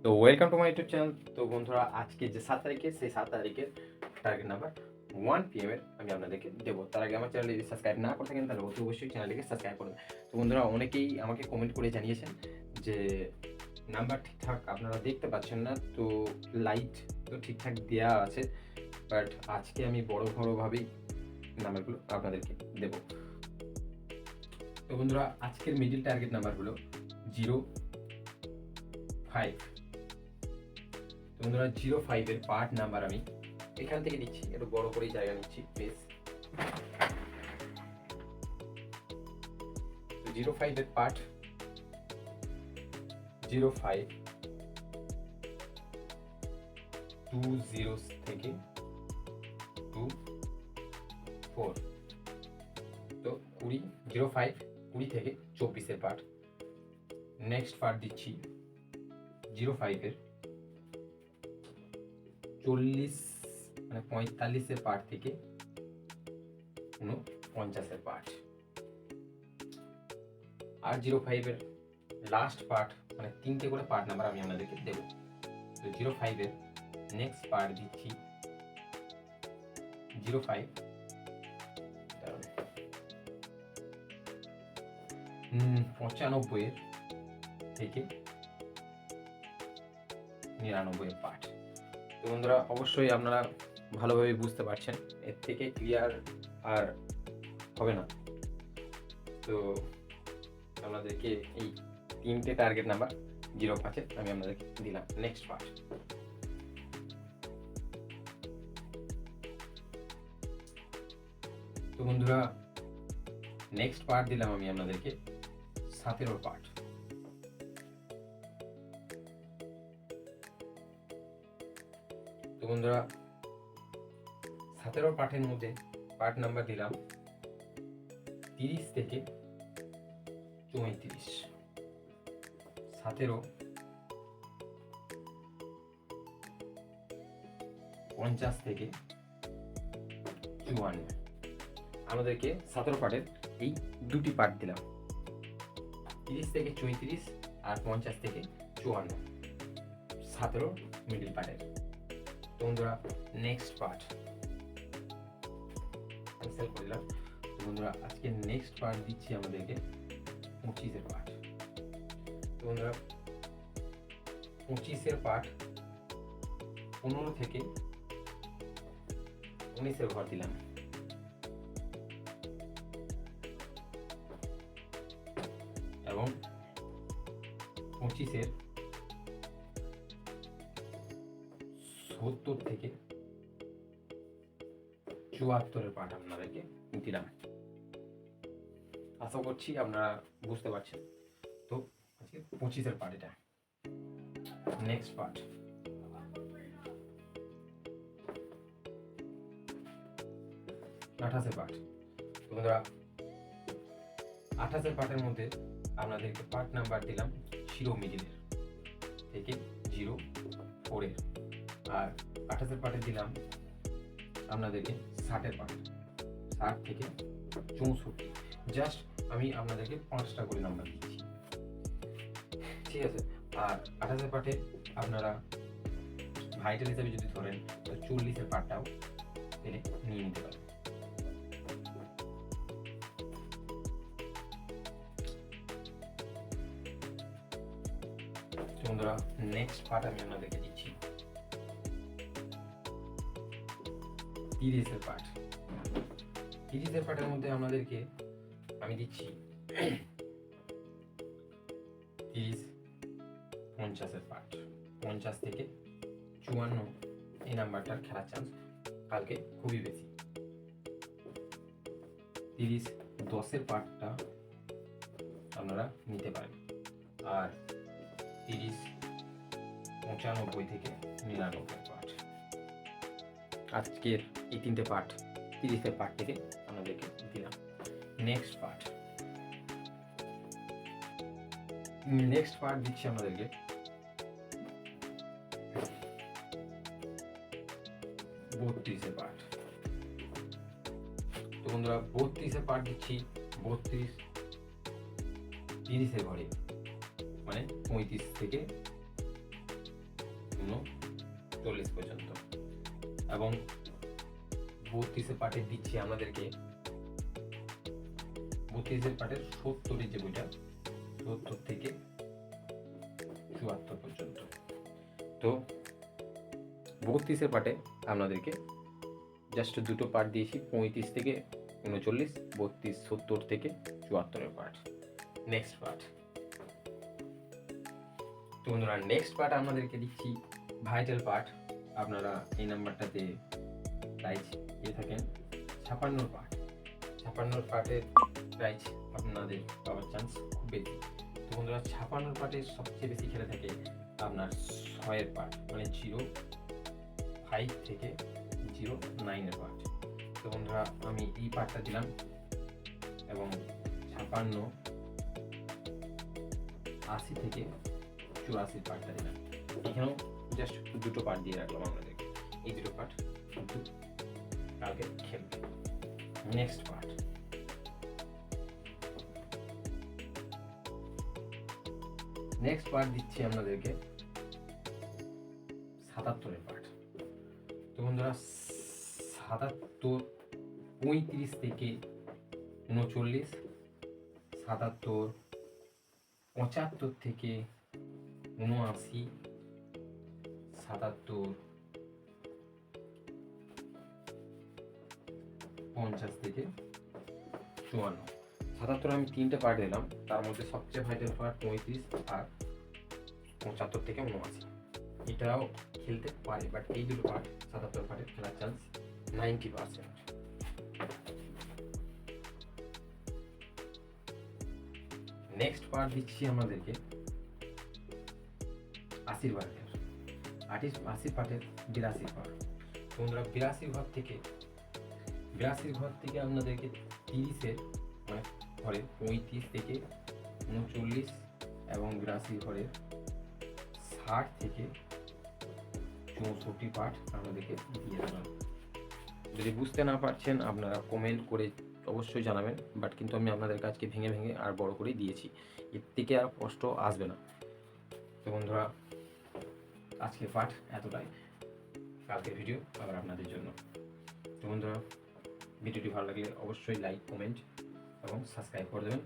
তো welcome to my YouTube channel. তো বন্ধুরা, আজকে যে 7 তারিখে, সেই 7 তারিখের টার্গেট নাম্বার 1 PM এর আমি আপনাদেরকে দেবো। তার আগে আমার চ্যানেলটি যদি সাবস্ক্রাইব না করে থাকেন তাহলে অবশ্যই চ্যানেলটিকে সাবস্ক্রাইব করবেন। তো বন্ধুরা, অনেকেই আমাকে কমেন্ট করে জানিয়েছেন যে নাম্বার ঠিকঠাক আপনারা দেখতে পাচ্ছেন না। তো লাইট তো ঠিকঠাক দেওয়া আছে, বাট আজকে আমি বড়ভাবেই নাম্বারগুলো আপনাদেরকে দেবো। তো বন্ধুরা, আজকের মিডিল টার্গেট নাম্বার হলো 05। বন্ধুরা, 05 এর পার্ট নাম্বার আমি এখান থেকে দিচ্ছি, একটু বড় করেই জায়গা নিচ্ছি প্লিজ। 05 এর পার্ট 05 20 থেকে 24। তো 05 20 থেকে 24 এর পার্ট। নেক্সট পার্ট দিচ্ছি 05 এর 40 মানে 45 এর পার্ট থেকে 49 এর পার্ট। আর 05 এর লাস্ট পার্ট, মানে 3টে করে পার্ট নাম্বার আমি আপনাদেরকে দেবো। তো 05 এর নেক্সট পার্ট দিচ্ছি 05 95 এর থেকে 99 এর পার্ট। তো বন্ধুরা, অবশ্যই আপনারা ভালোভাবে বুঝতে পারছেন, এর থেকে ক্লিয়ার আর হবে না। তো আপনাদেরকে এই 3টে টার্গেট নাম্বার 05 আমি আপনাদেরকে দিলাম। নেক্সট পার্ট তো বন্ধুরা, নেক্সট পার্ট দিলাম আমি আপনাদেরকে 17 পার্ট। তো বন্ধুরা, 17 পার্টের মধ্যে পার্ট নাম্বার দিলাম 30 থেকে 34। 17 50 থেকে 54। আমাদেরকে 17 পার্টের এই দুটি পার্ট দিলাম, 30 থেকে 34 আর 50 থেকে 54, 17 মিডিল পার্টের। তো বন্ধুরা, নেক্সট পার্ট ক্যান্সেল করে দিলাম। তো বন্ধুরা, আজকে নেক্সট পার্ট দিচ্ছি আমাদেরকে 25 এর পার্ট। তো বন্ধুরা, 25 এর পার্ট 15 থেকে 19 এর ঘর দিলাম। এবং 25 এর 70 থেকে 74 এর পার্ট আপনাদেরকে দিলাম। আশা করছি আপনারা বুঝতে পারছেন। তো আজকে 25 এর পার্ট এটা। নেক্সট পার্ট 28 এর পার্ট। তো বন্ধুরা, 28 এর পার্টের মধ্যে আপনাদেরকে পার্ট নাম্বার দিলাম 0 মিডিলের থেকে 04 এর। আর 28 এর পার্টে দিলাম আপনাদেরকে 60 এর পার্ট, 60 থেকে 64। জাস্ট আমি আপনাদেরকে 5টা করে নাম্বার দিচ্ছি, ঠিক আছে? আর 28 এর পার্টে আপনারা ভাইটাল হিসাবে যদি ধরেন তো 40 এর পার্টটাও এনে নিয়ে নিতে পারেন। বন্ধুরা, নেক্সট পার্ট আমি আপনাদেরকে দিচ্ছি 30 এর পার্ট। 30 এর পার্টের মধ্যে আপনাদেরকে আমি দিচ্ছি 30 50 এর পার্ট। 50 থেকে 54 এই নাম্বারটার খেলার চান্স কালকে খুবই বেশি। 30 10 এর পার্টটা আপনারা নিতে পারেন। আর 30 95 থেকে 99 পার্ট। আজকের এই 3টে পার্ট 30 এর পার্ট থেকে আপনাদেরকে দিলাম। নেক্সট পার্ট দিচ্ছি আমাদেরকে 32 এর পার্ট। তো বন্ধুরা, 32 এর পার্ট দিচ্ছি 32 30 এর ঘরে, মানে 35 থেকে 39 পর্যন্ত। এবং 32 পার্টের দিচ্ছি আপনাদেরকে 32 পার্টের 70 যে বইটা 70 থেকে 74 পর্যন্ত। তো 32 পার্টে আপনাদেরকে জাস্ট দুটো পার্ট দিয়েছি, 35 থেকে 39, 32, 70 থেকে 74 পার্ট। নেক্সট পার্ট, তো বন্ধুরা নেক্সট পার্ট আপনাদেরকে দিচ্ছি ভাইটাল পার্ট। আপনারা এই নাম্বারটাতে প্রাইজ পেয়ে থাকেন 56 পার্ট। 56 পার্টের প্রাইজ আপনাদের পাওয়ার চান্স খুব বেশি। তো বন্ধুরা 56 পার্টের সবচেয়ে বেশি খেলে থাকে আপনার 6 পার্ট, মানে 05 থেকে 09 পার্ট। তো বন্ধুরা আমি এই পার্টটা দিলাম এবং 56, 80 থেকে 84 পার্টটা দিলাম। এখানেও জাস্ট দুটো পার্ট দিয়ে রাখলাম আপনাদেরকে, এই দুটো পার্ট কিন্তু কালকে খেলবে। নেক্সট পার্ট, নেক্সট পার্ট দিচ্ছি আপনাদেরকে 77 পার্ট। তো বন্ধুরা 77, 35 থেকে 39, 77, 75 থেকে 79, 77, 50 থেকে 54। 77 আমি 3টে পার্ট দিলাম, তার মধ্যে সবচেয়ে ভাইটাল পার্ট 35 আর 75 থেকে 79। এটাও খেলতে পারে, বাট এই দুটো পার্ট 77 পার্টের খেলার চান্স 90%। নেক্সট পার্ট দিচ্ছি আমাদেরকে 80 পার্টের 80 পার্টের 82 পার্ট। বন্ধুরা 82 ঘর থেকে আপনাদেরকে 30-এর মানে ঘরের 35 থেকে 39 এবং 82 ঘরের 60 থেকে 64 পার্ট আপনাদেরকে দিয়ে দেবেন। যদি বুঝতে না পারছেন আপনারা কমেন্ট করে অবশ্যই জানাবেন, বাট কিন্তু আমি আপনাদের কাজকে ভেঙে ভেঙে আর বড় করেই দিয়েছি, এর থেকে আর কষ্ট আসবে না। তো বন্ধুরা আজকের পাঠ এতটাই, কালকের ভিডিও আবার আপনাদের জন্য। তো বন্ধুরা ভিডিওটি ভালো লাগলে অবশ্যই লাইক, কমেন্ট এবং সাবস্ক্রাইব করে দেবেন।